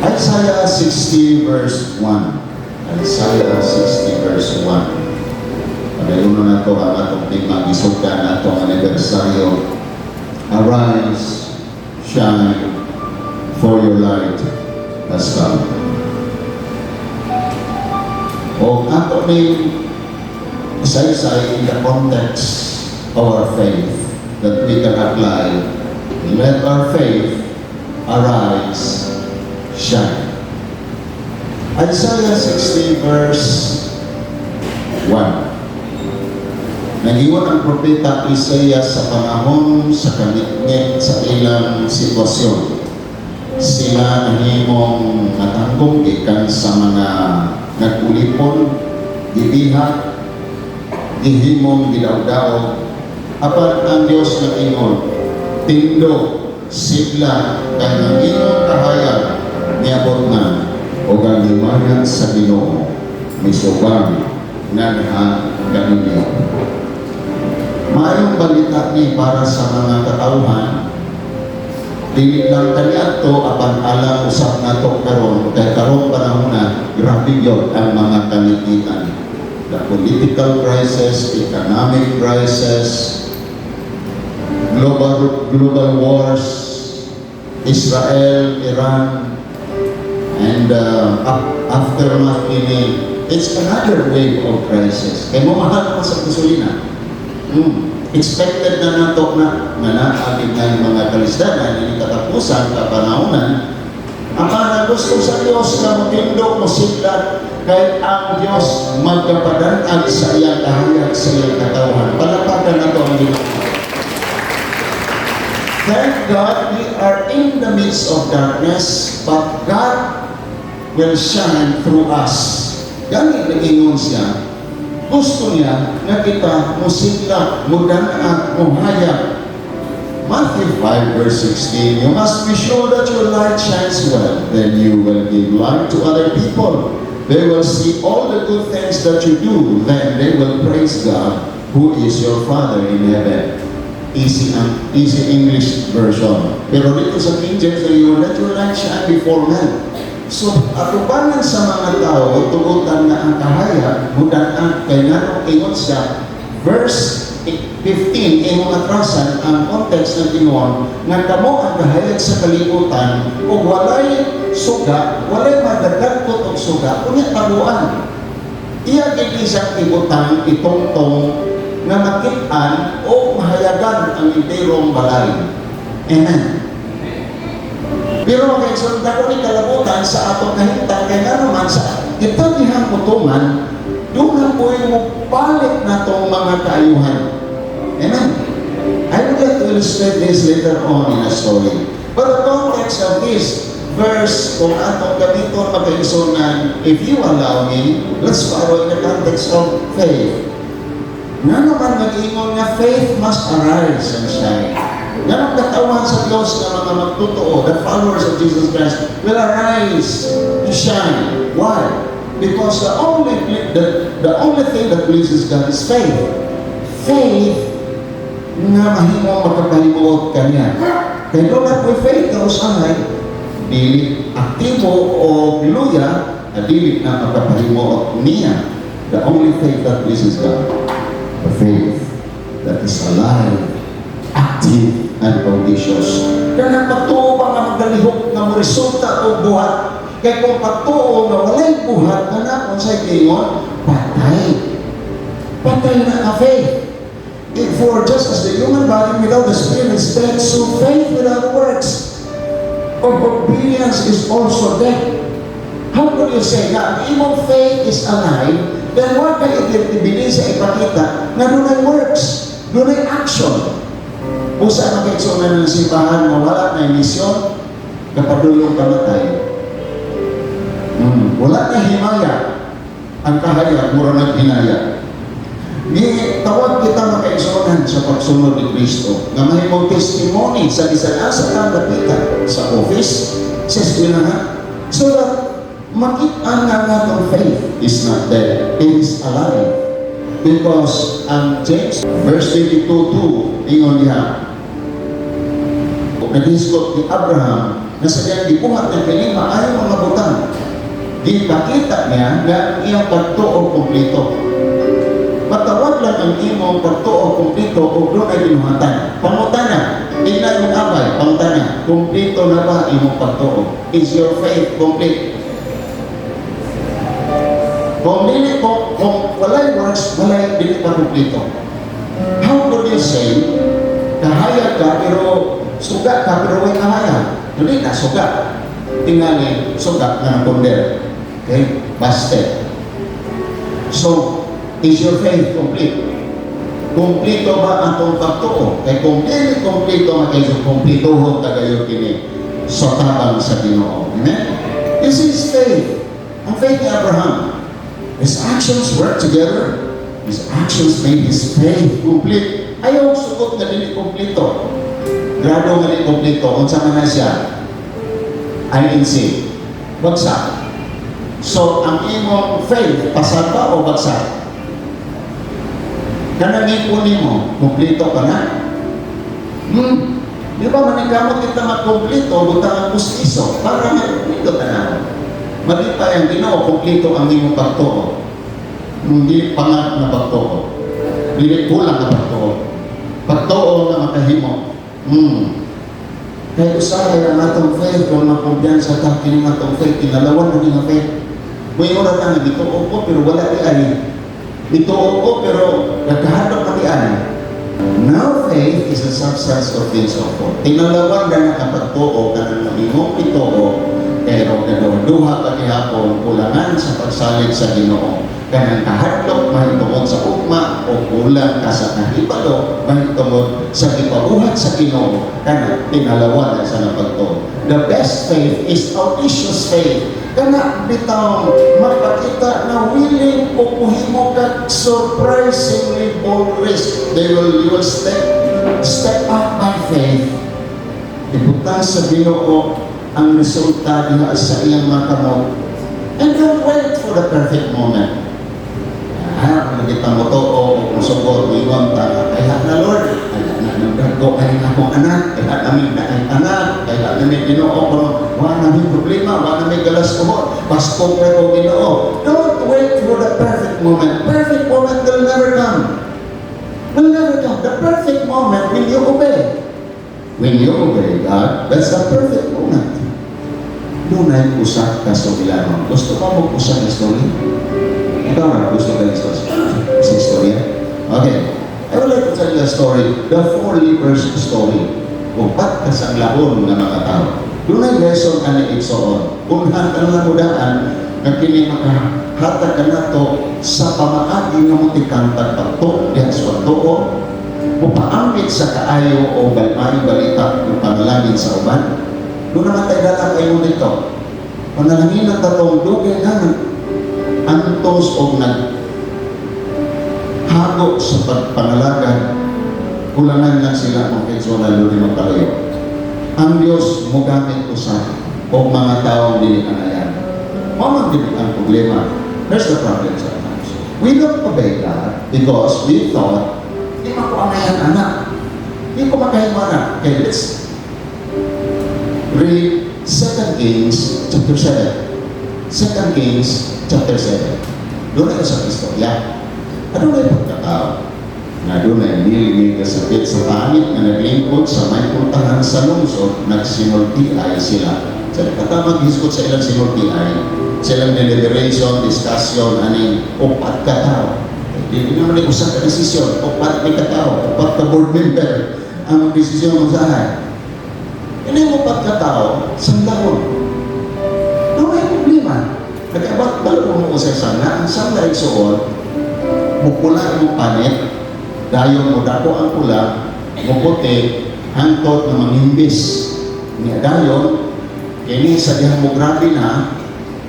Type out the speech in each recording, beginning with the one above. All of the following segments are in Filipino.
Isaiah 60 verse 1. Isaiah 60 verse 1. Pagayunan na ito ang atong tingmang isugdan na ito ang anibersaryo. Arise, shine, for your light has come. O ato ni isa-isa in the context of our faith that we can apply. Let our faith arise, shine. Isaiah 60 verse 1. Nagiwan ang propeta Isaiah sa panahon sa kanitngit sa ilang sitwasyon. Sila nahimong natanggong ikan sa mga nagulipon, gibihat, gihimong gidawdaw. Apan ang Diyos na ingon, tindo, sigla, kay ng inyong kahayag, niabot na, o ganimayan sa Ginoo, misubang, nanha, ganinyo. Maayong balita ni para sa mga katauhan, dili lang kaniadto apan alang usap nato karon kay karong panahon na grabe gyud ang mga kanitian. The political crisis, economic crisis, global wars, Israel, Iran, and aftermath ini, it's another wave of crisis. Kaya mamahal pa sa gasolina. Expected na nato na manaagin na yung mga kalisdanan, hindi katapusan, kapanahonan. Ang mga gusto sa Diyos na matindog mo sila, kahit ang Diyos magkapadanag sa iyang kahayag, sa iyang katawan. Palapakan na ito ang ginagawa. Thank God we are in the midst of darkness, but God will shine through us. Ganit nag-ingon siya. Gusto niya na kita musigla, mudanag, muhayag. Matthew 5 verse 16, you must be sure that your light shines well, then you will give light to other people. They will see all the good things that you do, then they will praise God, who is your Father in heaven. Easy English version. Pero dito sa King James, you let your light shine before men. So, atubangan sa mga tao, tugutan na ang kahayag, mudan kay nanong ingon siya, verse 15, imong atrasan, ang context ng ingon, nga kamo ang kahayag sa kalibutan, o walay suga, walay madagagkot og suga, kunya taluan. Iya gini siyang ibutan, itongtong, nga makitaan o mahayagan ang interong balay. Amen. Pero mga igsoon, dako ni kalabutan sa atong kahintang, kaya nga naman sa ito nihang kutungan, doon na po yung palit na itong mga kaayuhan. Amen. I would like to illustrate this later on in a story. But the context of this verse, kung atong gamiton magkaigsunan, if you allow me, let's follow in the context of faith. Nga naman mag-ingon nga faith must arise and shine. Nga ang katawan sa Diyos na mga magtotoo, the followers of Jesus Christ, will arise to shine. Why? Because the only thing that pleases God is faith. Faith nga mahimong makapalimuot kanya. Kaya doon na po faith na usahay, dili aktibo o biluya, dili na makapalimuot niya. The only faith that pleases God. The faith that is alive, active, and audacious. Kaya patuo ba nga magalihok na mo resulta o buhat? Kaya kung patuo na walay buhat na na kung sa'y kingon, patay. Patay na ang faith. For just as the human body without the spirit is dead, so faith without works of obedience is also dead. How could you say that imong faith is alive, then what can it ibili sa ipakita na doon ay works, doon ay action? Kung saan mag-eksonan ng simbahan na wala na misyon, kapadulong kamatay. Wala na himaya, ang kahayag, mura ng hinaya. Tawag kita mag-eksonan sa pagsunod ni Kristo, na mahimong testimony sa isa-asa kang kapita, sa office, sa eskwelahan, so that makita nga ng faith is not dead, it is alive. Because James, verse 22:2, ingon niya, nag-isgot ni Abraham, na sa diyang gibuhat ng pilima, ayaw mga butang. Ipakita niya na iyang pagtuo kumplito. Patawag lang ang imong pagtuo kumplito o doon ay binuhatan. Pangutana, tingnan yung abay, pangutana, kumplito na ba imong pagtuo? Is your faith complete? Kung walay works, walay dili pa kumplito. How could you say, kahayag ka pero suga ka pero way kahayag? Hindi na suga. Tingnan suga na ng ponder. Okay? Busted. So, is your faith complete? Kumplito ba ang itong pagtuo? Kaya kung hindi kumplito, kumplituhon tagayon kini sa tabang sa Ginoo. Amen? This is faith. Ang faith ni Abraham. His actions work together. His actions made his faith complete. Ayaw sugot na din kumplito. Grado nga din kumplito. Kung saan na siya? INC. Bagsak. So, ang imong faith, pasal ba o bagsak? Kanangin po mo, kumplito ka na? Di ba manigamot kita magkumplito, butang ang pustiso, para magkumplito ka na. Mali pa yung Ginoo, kumplito ang imong pagtuo. Hindi pangat na pagtuo. Hindi kulang na pagtuo. Pagtuo na makahimo. Kaya usahay ang atong faith, kung makumpiyansa ta, kini atong faith, kinalawan na nga faith. May oras na dito ko pero wala di ani. Dito ko pero nagkahadap na di ani. Now faith is a substance of things hoped for. Tinalawan na nakapagtuo ka ng imong ituo pero duha ka gihapon kulangan sa pagsalig sa Ginoo. Kanang kahadlok mahitungod sa ugma o kulang ka sa nahibalo mahitungod sa gipabuhat sa Ginoo kanang tinalawan sa napagtuo. The best faith is audacious faith. Kana bitaw magpakita na willing o kuhimo ka surprisingly bold risk. You will step up by faith. Ibutang sa Ginoo ang resulta niya sa iyang mga kamot. And don't wait for the perfect moment. Kita mo to o sugot, iwan ta, kaya na Lord, kaya na nagdago, kaya na akong anak, kaya namin na ang anak, kaya namin Ginoo, wala namin problema, wala namin galas ko, pasko pero Ginoo. Don't wait for the perfect moment. Perfect moment will never come. Will never come. The perfect moment when you obey. When you obey God, that's the perfect moment. Doon ay usak ka sa bilangon. Gusto mo mag-usak na story? Ikaw na, gusto ka sa istorya? Okay. I would like to tell you a story. The 4 lepers story. Upat kasanglahon ng mga tao. Doon ay lesson ka na igsoon. Unhan ka na mudaan na kinimakahata ka na to sa pamaagi ng mutikantag pagto, diyan sa pagtuo, upaambit sa kaayo o balita ng panalangin sa uban. Doon naman tayo dalang kayo nito. Panalangin ng tatong dugay na antos o naghago sa pagpangalaga, kulangan lang sila kung kinso na luli magpalayo. Ang Diyos mo gamit ko sa o mga taong dinikanayan. Mamang din ang problema. There's the problem sometimes. We don't obey God because we thought, hindi makuamayan anak. Hindi ko makahimu anak. Okay, let's read 2 Kings chapter 7. 2 Kings chapter 7. Doon ay sa istorya. Ano na yung pagkatao? Na doon ay niligay kasakit sa pangit na naglingkod sa may puntahan sa lungsod, nagsinultiay sila. Sa katamang hiskot sa ilang sinultiay, silang deliberation, discussion, aning upat katao. Hindi naman ay usap ka desisyon, upat may katao, upat ka board member ang desisyon ng usahay. Hindi mo upat katao, sandahon. Doon ay problema. Nag-abot balo mo sa sana, ang sang laig suot, mupula mo panit, dayon mo dako ang pula, muputi, hangtot na mangimbis. Niya dayon, kini sa dihan mo grabe na,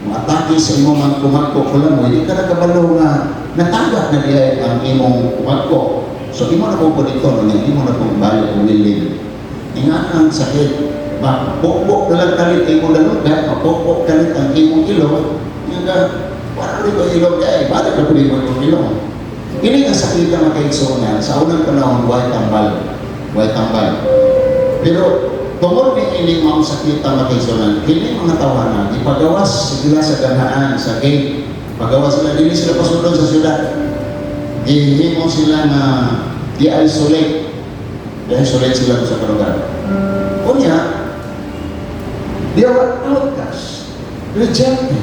matake sa imong mga kumagko, pula mo, hindi ka nagkabalo nga, natagap na diya ang imong kumagko. So, imo na po po dito, imo na po balo o willing. Ingat ang sakit, mapukpok na lang kalit imong lalugat, mapukpok kalit ang imong ilong, parang ito ilong kaya, bakit na puli mo yung ilong? Ini ang sakit na makaigsonan, sa unang panahon, white tambal. Pero, tungod ni ining mga sakita makaisonan, kini mga tawanan, ipagawas sila sa ganahan, sa gate, pagawas sila, dili sila pasundon sa syudad. Ihimo sila na i-isolate sila sa kalugar. Unya, they are outcasts, rejected,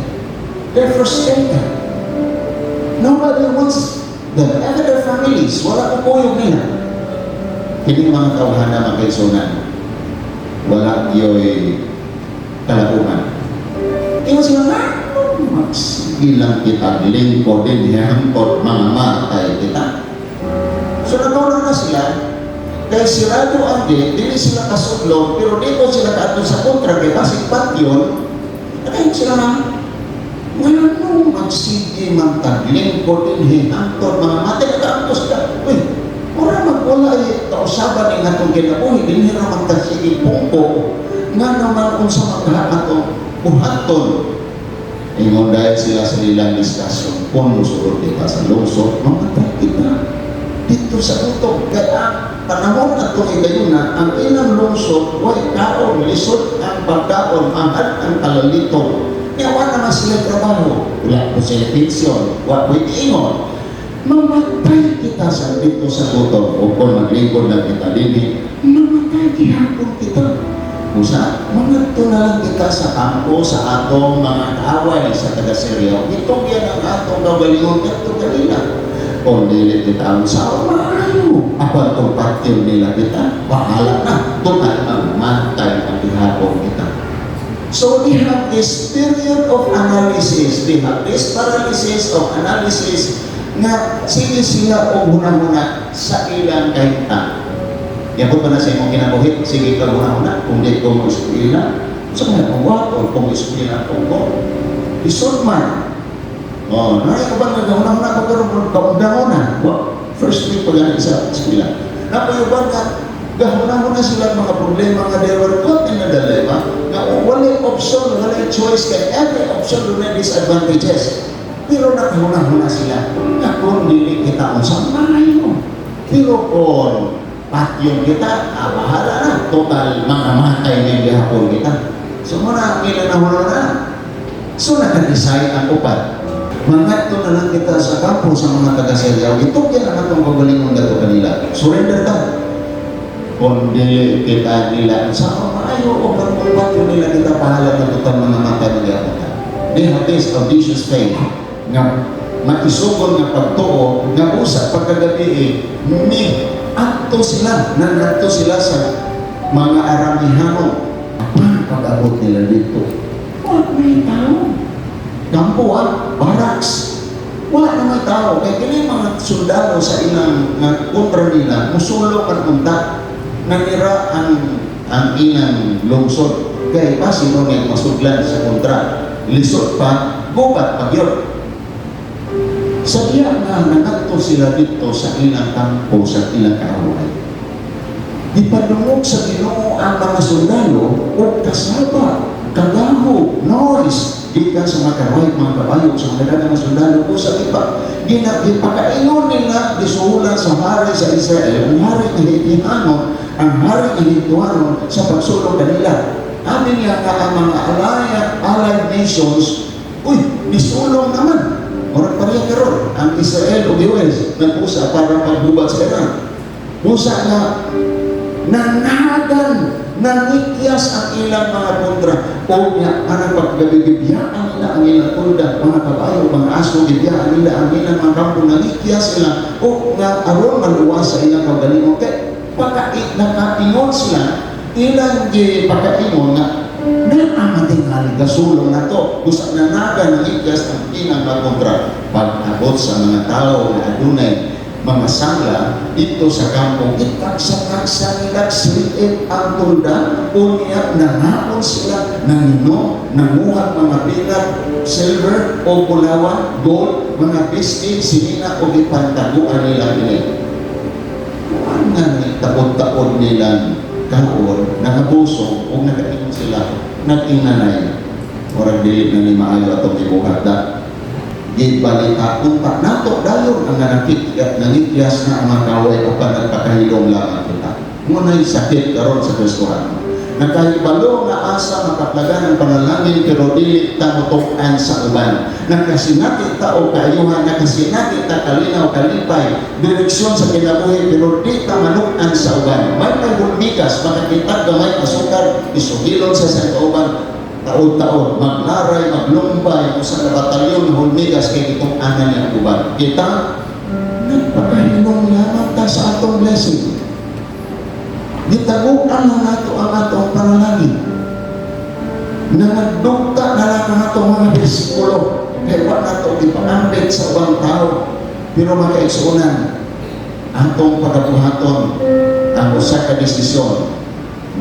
they're frustrated. Nobody wants them, even their families, wala ko kuyog nila. Hindi mga tauhan na magkaisunan, wala yo'y kalabuhan. Tingnan sila na, magsigilang kita, lingkod din, hangkod, mga matay kita. So nagawin na sila, dahil sirado ang gate, hindi sila kasudlog, pero dito sila kaatong sa kontra, kaya basig patyon, at ayun sila na, ngayon nung magsige, magtagling, kodin, hangkod, mga matay, nag-aangkos ka, uy, mura magwala ay kausaban ng atong kinabuhi, din nila magtagsige pungko, nga naman kung sa mga atong buhaton, ingon dahil sila sa nilang diskusyon, kung musulot kita sa lungsod, mamatay kita dito sa utog. Kaya panahon na itong igayon na ang ilang lungsod, way kaon, lisod ang pagkaon, mahal ang kalalito. Kaya wala naman sila trabaho, wala po sila pensyon, wala po ingon. Mamatay kita sa dito sa utog, o kung maglingkod lang kita din, mamatay gihapon kita. Usa, mangadto na lang kita sa kampo, sa atong mga kaaway sa taga-Syria. Itong yan ang atong gabalingon ito kanila. O nila kita ang sao, maayo. Ako itong partyo nila kita, bahala na. Tunay ang matay ang ihapon kita. So we have this period of analysis. We have this paralysis of analysis nga sige sila o muna-muna sa ilang kahita. Yapon pa na sa imong kinabuhit, sige ka muna-muna, kung di ko mag-eskwila, sa mga kong o kung eskwila kong ko, isod man. O, naray ka ba nagahuna-huna ko karoon kaundang-una? First week pa ganun sa eskwila. Napayuban ka, gahuna-huna sila mga problema nga they were caught in a dilemma, nga walay option, walay choice, kaya every option doon na disadvantages. Pero nakahuna-huna sila, nga kung dili kita unsang maayo. Pero kung patyon kita, bahala na. Total, mga matay na gihapon kita. So, muna, ilanahula na. So, nakadecide ang upat. Mangatto na lang kita sa kampo sa mga taga-Syria. Ito yan ang atong pagalingon dato kanila. Surrender ta. Kung dili kita nila, sa maayo o kung patyon nila kita, bahala na total mga matay na gihapon kita. They have this audacious faith nga maisugod nga pagtuo nga usa pagkagabi ni ato sila, nanadto sila sa mga Aramihano. Pag-abot nila dito, wala may tao. Kampuan, barracks, wala na may tao. Kaya kini mga sundalo sa ilang kontra nila, musulong at unta, nanira ang ilang lungsod. Kaya pa sino nga masudlan sa kontra, lisod pa, gubat pag-yun. Sa diya nga nangadto sila dito sa ilang kampo, sa ilang kaaway. Ipadungog sa Ginoo ang mga sundalo o kasaba, kagaho, noise, gikan sa mga karaway, mga kabayo, sa mga dagang sundalo o sa iba. Gipakaingon nila, disuhulan sa hari sa Israel, ang hari ng Hitihanon, ang hari ng Hitihanon sa pagsulong kanila. Amin niya nga ang mga allied nations, uy, disulong naman. Orang pareha karon ang Israel o US nag-usa para pagbubat sa Iran. Usa nga nanagan, nanikyas ang ilang mga kontra. O nga, anang pagbibigyan nila ang ilang tulda, mga kabayo, mga aso, bibiyaan nila ang ilang mga kampo, nanikyas nila. O nga, aron maluwas sa ilang kagalingon. Kaya nakaingon sila, ilang pagkaingon nga, ating haligasulong na to. Gusto na naga ng ikas ang pinang kontra. Pag-abot sa mga tao na adunay mga sangla dito sa kampo, itaksa-taksa nila siliit ang tulda. Unya, nangaon sila, nanginom, nanguhat mga pilat, silver o pulawan, gold, mga biscuit, sinina o ipantaguan nila nila. Ang tabod-tabod nilang kaon, nakabusong o nakaingon sila, nag-inanay. Orang dilit na ni maayo atong ibuhat na. Gibalita unta nato dayon ang nangityas na ang mga kaway o nagpakahilong lamang kita. Ngunay sakit karon sa Kristohan. Nakahibalo nga asa makaplagan ang panalangin pero dili ta motuk-an sa uban. Nakasinati ta o kaayuhan, nakasinati ta kalinaw kalipay, direksyon sa kinabuhi pero di ta manuk-an sa uban. May hulmigas, makakita gamay asukar, isugilon sa uban, taon-taon, maglaray, maglumbay, kung sa batalyon ng hulmigas kay itong anan niya uban. Kita, nagpakahinong lamang ta sa atong blessing. Gitagukan na nato ang atong panalangin. Na nagdugta na lang ang atong mga bersikulo. Kaya pa nato ipaambit sa ubang tao. Pero makaigsuunan, atong pagabuhaton ang usa ka desisyon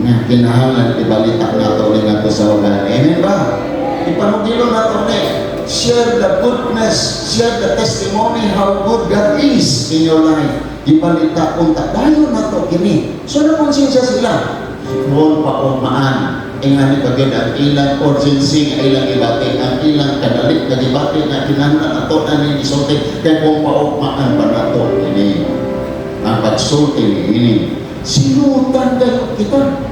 nga kinahanglan ibalita nato ni nato sa uban. Amen ba? Ipanugilo nato ni share the goodness, share the testimony how good God is in your life. Ibalita unta dayon nato kini. So na konsensya sila. Huwag pa umaan. Ingani pa gyud ang ilang urgency nga ilang ibati, ang ilang kadalit nga ibati nga kinahanglan nato ani isulti kay kung paumaan pa nato kini. Ang pagsulti ini. Sinutan dayon kita.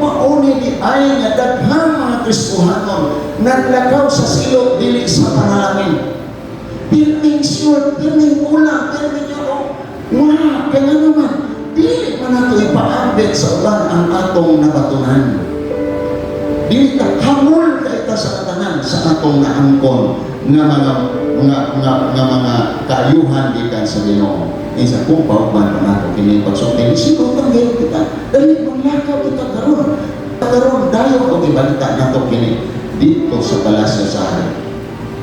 Mauni di ay nga daghang mga Kristohanon naglakaw sa silot dili sa panalangin. Pirming sure, pirming kulang, pirming yun. Wala, kaya naman, dili man nato ipaambit sa uban ang atong nabatunan. Dili ta hamul ka ita sa katanan sa atong naangkon nga mga kaayuhan gikan sa Ginoo. Isa kung pauban pa nato kini pagsulti sino tanggil kita dali manglakaw kita karon dayon og ibalita nato kini dito sa palasyo sa hari.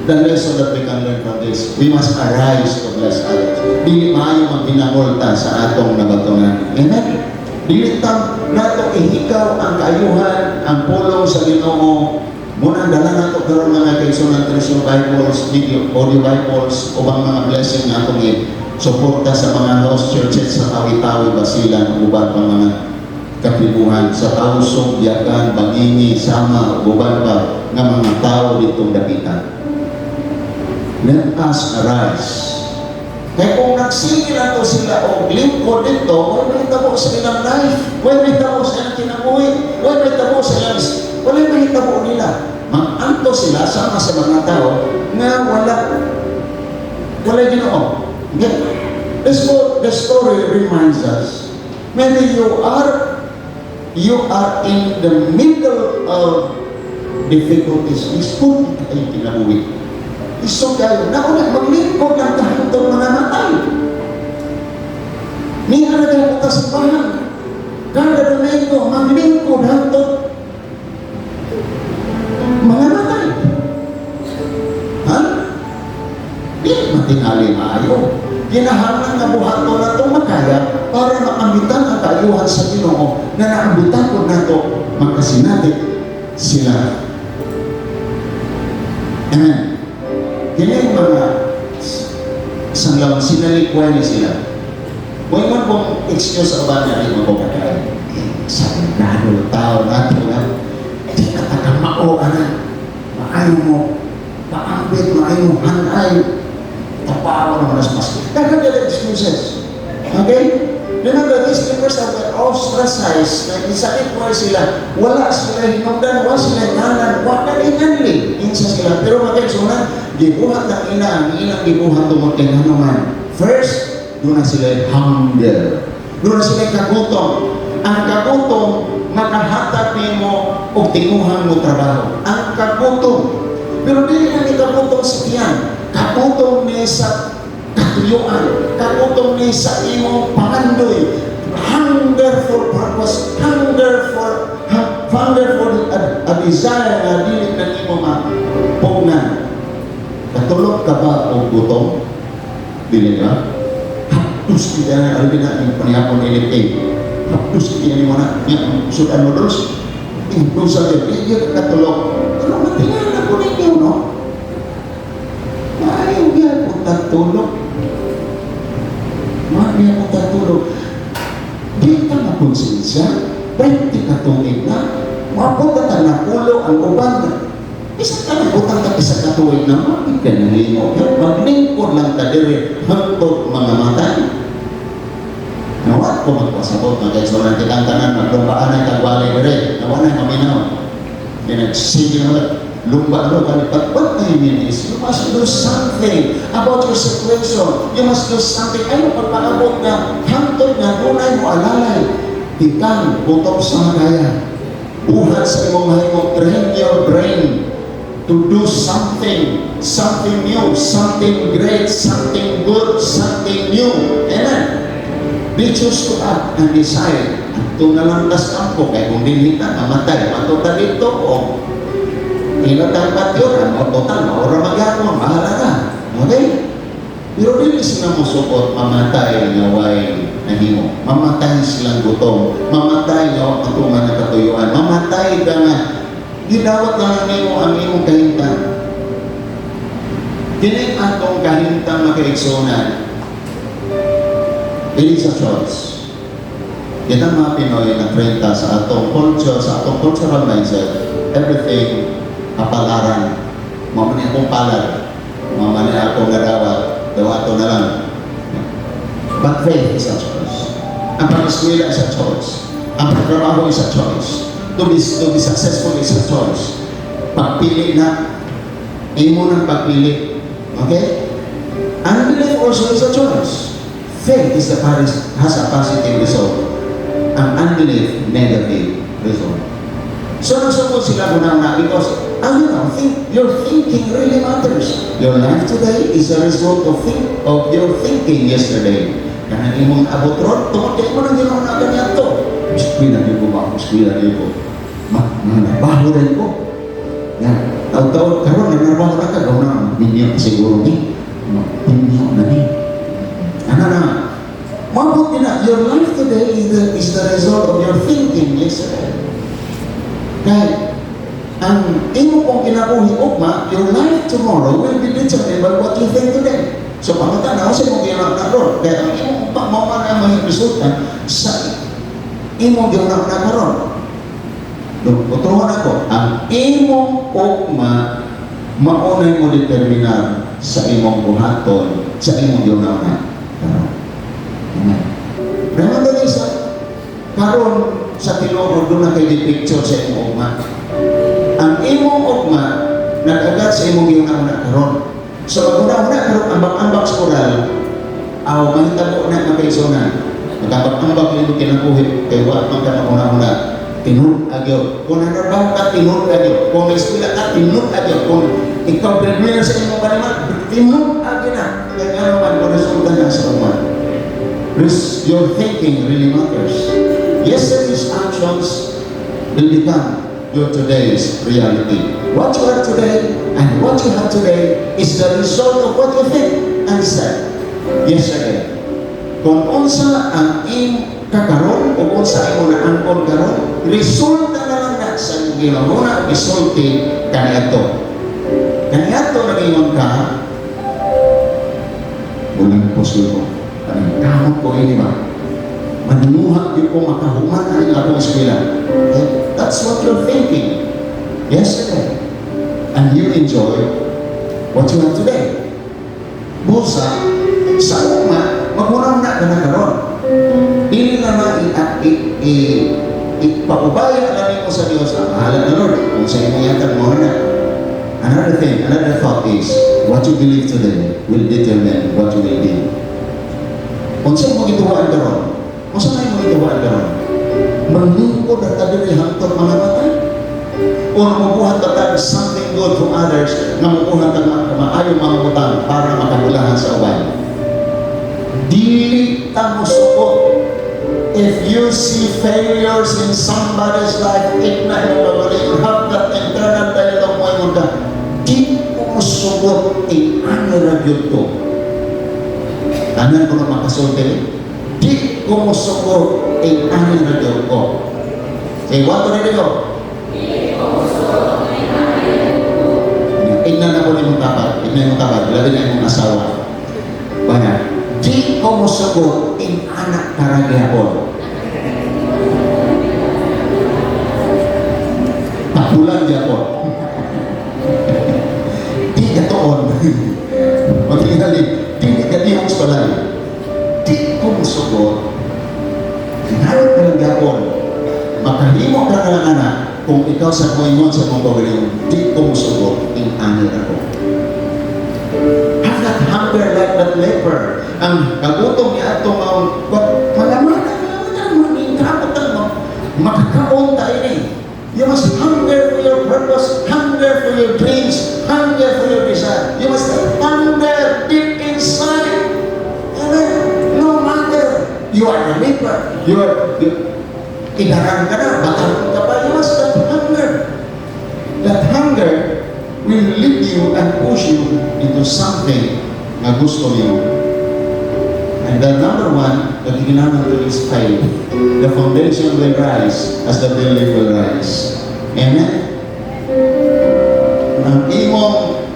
The lesson that we can learn from this, we must arise to bless others. Dili maayo maghinangolta sa atong nabatunan. Amen? Dili tam nato ihikaw ang kaayuhan, ang pulong sa Ginoo. Muna dala nato karon mga kaigsunan Treasure Bibles, audio Bibles, ubang mga blessing na atong suporta sa mga house churches sa Tawi-Tawi, Basilan, uban pang mga katribuhan sa Tausog, Yakan, Bangingi, Sama, uban pa nga mga tao ditong dapitan. Let us arise. Kaya kung nagsingil ato sila o lingkod dito, wala may tabo sa ilang life, wala may tabo sa ilang kinabuhi, wala may tabo sa ilang, wala may tabo nila. Mag-anto sila sama sa mga tao nga wala Ginoo. The story reminds us, maybe you are in the middle of difficulties. Ispun kayo kinabuhi. Iso kayo, nauna, maglingkod lang tayo itong mga matay. Niya na kayo punta sa bahan. Kada domingo, maglingkod lang ito. Mga matay. Ha? Di matingali maayo. Ginahanglan na buhato na ito makaya para makambitan ang kaayuhan sa Ginoo na naambitan ko na ito magkasinatik sila. Amen. Kaya mga isang lang sinalikway ni sila. Huwag man pong excuse sa ba na rin magpapakain. Sa nano tao natin na di ka tagamao anan. Maayo mo paambit, maayo mo hanay. Tapawa naman as mas. Kaya excuses. Okay? Remember, these members that were ostracized, na isakit mo sila, wala sila hinugdan, wala sila ngalan, wala inanli. Insa sila. Pero magkagsuna, gibuhat ng ina, ang ilang gibuhat tumating naman. First, doon na sila hunger. Doon na sila kagutom. Ang kagutom, makahatag mo o tinguhan mo trabaho. Ang kagutom. Pero hindi na ni kagutom sa tiyan. Kagutom ni sa katuyuan, kagutom ni sa imong pangandoy, hunger for purpose, hunger for a desire na dili na imo mapugnan. Katulog ka ba o gutom? Dili ka? Hapdos kita na albina yung panihapon ilit hapdos kita ni mo na yung sudan noodles tingkong sa iyo katulog pero matingala ko ninyo no? Maayaw yan kung tatulog. Maayaw kung tatulog. Di ka na konsensya. 20 katuig na. Mapunta ka na pulo ang uban na. Isa ka na butang ka isa katuig na mabig ka na limo. Maglingkod lang ka dire hangtod mga matay. Nawat ako magpasabot, mga kaigsunan, kitang tanan, maglumpaan ay kagwalay dire, nawa na kaminaw. Sige naman, lumba-lumba, but what I mean is, you must do something about your situation. You must do something. Ay, pagpalabot na, hantod na, dunay mo alalay. Ikang, butong sa magaya. Buhat sa imong mahimong, train your brain to do something new, something great, something good, something new. Amen. Be choose to act and decide. Ito na lang tas kampo, kaya kung dinita, mamatay, matuta dito, o inatang patyoran, o total, maura magyakon, mahala na. Okay? Pero dili sila mo support, mamatay nga way nahimo. Mamatay silang gutom. Mamatay nga matuman na katuyuan. Mamatay ka nga. Gidawat lang nimo ang imong kahintang. Kini atong kahintang makaigsunan. It is a choice. Kita mga Pinoy na 30 sa atong culture, sa atong cultural mindset, everything kapalaran. Mamani akong palad. Mamani akong narawat. Dawato na lang. But faith is a choice. Ang pag-eskwela is a choice. Ang pagtrabaho is a choice. To be successful is a choice. Pagpili na, imo ng pagpili. Okay? Unbelief also is a choice. Faith is has a positive result. Ang unbelief, negative result. So nasabot sila muna because, your thinking really matters. Your life today is a result of your thinking yesterday. Karena imong abot ron, tumatik mo nang ginawa na ganyan to. Eskwela niyo po ba? Eskwela niyo po. Nanabaho rin po. Yan. Taon-taon, karoon, nanabaho na ka. Gawin na, minyo siguro ni. Minyo na ni. Ano na? Mabuti na, your life today is the result of your thinking yesterday. Kaya, ang imo pong kinabuhi ugma, your life tomorrow will be determined by what you think today. So, pangutana, kasi mong ginawa na ron. Kaya, ang imong pagmaman na may resulta sa imong ginawa na ron. Utuhan ako, ang imong ugma, maunay mo determinar sa imong buhaton, sa imong ginawa na ron. Amen. Remember this, karon sa Tinuod, doon na kayo picture sa imong ugma. Ang imong ugma, nag-agat sa imong ginawa na karon. So, maguna-una karon, ambak-ambak sa koral, mahitabo na magkaisunan. Magambak-ambak nito kinabuhi, kaya wala man ka maguna-una. Tinun agyo. Kung nanarbaho ka, tinun agyo. Kung may eskwela ka, tinun agyo. Kung ikaw breadwinner sa imong kalimat, tinun agyo na. Kaya nga naman, kung resulta na sa uman. Your thinking really matters. Yesterday's actions will become your today's reality. What you are today and what you have today is the result of what you think and said yesterday. Kung unsa ang kakaroon o unsa imo na angkon karon, resulta na lang na sa imong ginawa, resulti kaniadto. Kaniadto nagingon ka, bulan posyo. Kamot ko ini ba? Manimuha di ko makahuman ang akong eskwela. Okay? That's what you're thinking yesterday. And you enjoy what you have today. Busa, sa uma, maghunang na ka na karon. Dili na ipakubaya lang mo sa Diyos. Mahala na Lord, kung sa imo yatan mo na. Another thought is, what you believe today will determine what you will be. Kung saan mo gituwaan karon? Kung saan mo gituwaan karon? Manglingkod at kadiri hangtod mga matay? O mabuhat ka something good from others na mabuhat ka maayong mga utang para makabulahan sa uwan? Dili ta mo suko. If you see failures in somebody's life, ignite mo you have that internal dialogue mo yung ka. Di mo suko ano na yun to. Kanan ko na makasulti, di ko mo suko ano na yun ko. Say, what na rin ko? Ignan na ko yung tapat, labi na yung asawa. Bana, di ko mo suko anak karagapon. Tapulan di ako. Di katoon. Matingali, di katihong spalay. Di ko musugot gapon. Makahimo ka ng anak kung ikaw sa kuingon sa mong pagaling, di ko musugot, in-anil ako. Have that hunger like that leper. Ang kagutom niya itong malaman, makakaon tayo ni. You must hunger for your purpose, hunger for your dreams, hunger for your desire. You must hunger deep inside. Amen. No matter you are a leper, idarang ka na, batang ka pa, you must have hunger. That hunger will lead you and push you into something na gusto niyo. And the number one, the ginamit to is faith. The foundation will rise as the building will rise. Amen?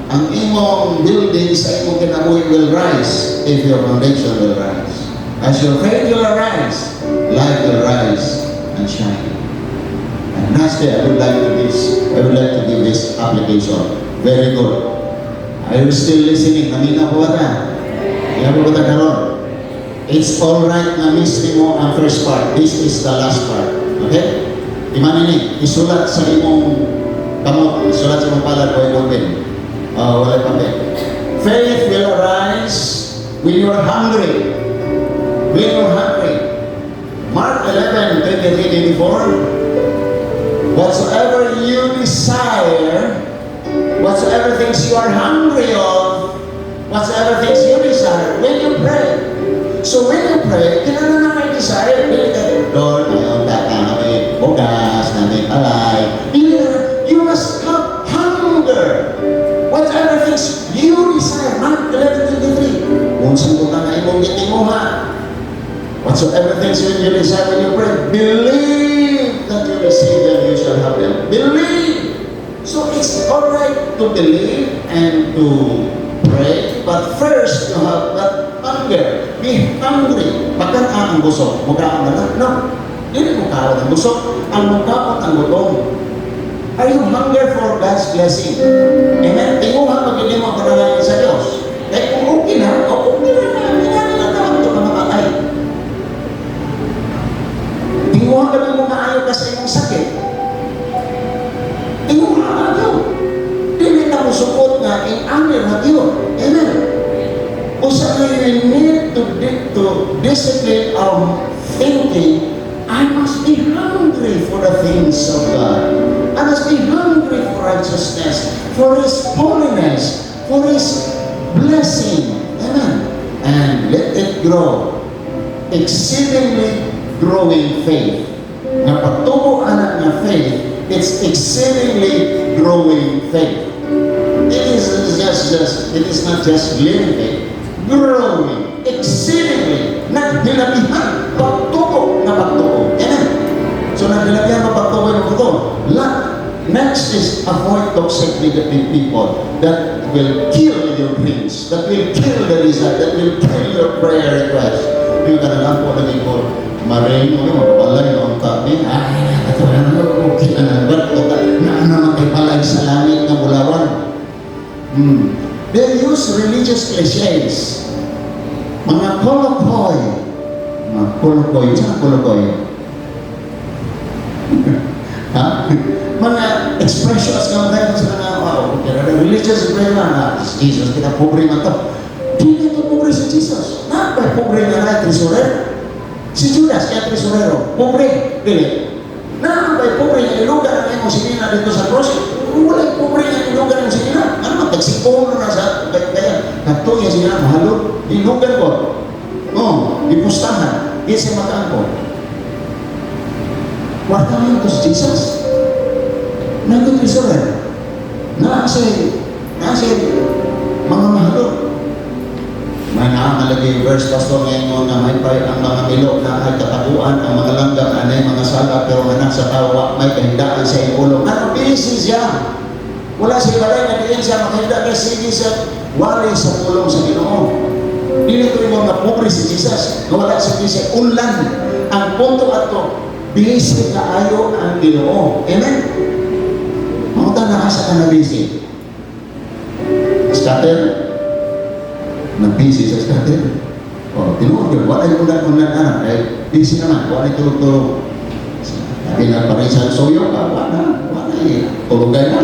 Ang imong building sa imong kinabuhi will rise if your foundation will rise. As your faith will arise, light will rise and shine. And lastly, I would like to give this application. Very good. Are you still listening? Namina po ba ta? Iya po ba ta karon? It's alright na misli mo ang first part. This is the last part. Okay? Iman ini, isulat sa imong kamot, isulat sa imong palad o imong pen. Wala pa pen. Faith will arise when you are hungry. When you are hungry. Mark 11:23-24. Whatsoever you desire, whatsoever things you are hungry of, whatsoever things you desire, when you pray. So when you pray, kailangan na may desire. Lord, ngayon, may bugas, may alay. You must have hunger. Whatever things you desire. Mark 11:23. Kung saan ko ka na imong gitimuha. Whatsoever things you desire when you pray, believe that you receive them, you shall have them. Believe. So it's alright to believe and to pray, but first you have that hunger. Be hungry. Pagkat ang busog, mukhaon na lang? No. Hindi mukhaon ang busog. Ang mukhaon ang gutom. Are you hunger for God's blessing? Amen? Tinguhan pag hindi mo panalangin sa Diyos. Eh kung okay na, okay na. Hinanilatawa ito ka mamatay. Tinguhan ka lang mo maayo ka sa iyong sakit. Tinguhan ka yun. Dili na mo sukot nga, in-honor na yun. Amen? O sa we need to discipline our thinking. I must be hungry for the things of God. I must be hungry for righteousness, for His holiness, for His blessing. Amen. And let it grow. Exceedingly growing faith. Na pagtubo anak na faith, it's exceedingly growing faith. It is not just living faith. Growing, exceedingly, nagdilabihan, pagtubo na pagtubo. Amen. So nagdilabihan na pagtubo yung pagtubo. Next is avoid toxic negative people that will kill your dreams, that will kill the desire, that will kill your prayer request. Yung kanalang po naging ko, marino yung mabalay na ang tabi. Ito na okay na naman kay palay sa langit na bulawan. They use religious cliches. Mga kolokoy. Saan kolokoy? Ha? Mga expressions ng tayo sa mga religious expression na Jesus, kita pobre man to. Hindi ito pobre si Jesus. Napay pobre na tresurero. Si Judas, kaya tresurero. Pobre. Dili. Napay pobre na ilugan ang imo sinina dito sa cross. Wala pobre na ilugan ang sinina. Ano man, tagsikong na sa kaya. Nato yung sinina, mahalo. Ilugan ko. Ipustahan. Di siya mataan ko. Warta mo ito si Jesus. Nagtutresurero. Naasay mga mahalo. May nakakalagay yung verse, Pastor, ngayon na may pay ang mga milo na ay kataguan, ang mga langgam, anay mga sala, pero anak sa tawa, may kahindaan sa ipulong. Ano, busy siya. Wala siya balay na diyan siya makahinda kasi sige siya wali sa pulong sa Ginoo. Dili ko yung mga pobre si Jesus, wala siya busy. Ulan. Ang punto ato, busy na ayo ang Ginoo. Amen? Mamunta na asa ka na busy. Scatter? Nag-busy sa scatter. Tinuod yun. Wala yung ulan anak. Busy naman. Wala yung tulog-tulog. pinaparisan suyo ka, wala eh. Tulugay na.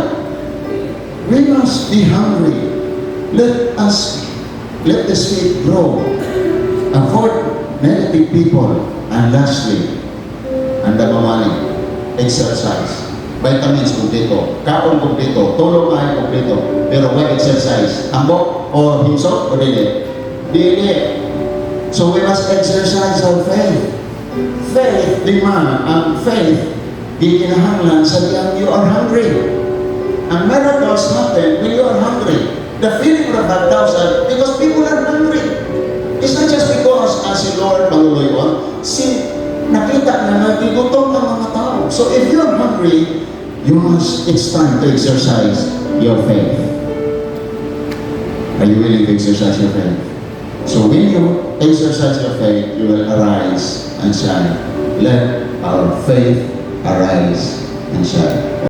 We must be hungry. Let this faith grow. Avoid negative people. And lastly, ang damamani, exercise. Vitamins kumpleto, kaon kumpleto, tulog ay kumpleto. Pero why exercise? Ambok o himsok o dili? Dili. So we must exercise our faith. Faith, faith, gikinahanglan sa diyang you are hungry. And miracles happen when you are hungry. The feeling of 5,000, because people are hungry. It's not just because si Lord maluluyon, nakita na nagigutom ang mga tao. So if you are hungry, it's time to exercise your faith. Are you willing to exercise your faith? So when you exercise your faith, you will arise and shine. Let our faith arise and shine.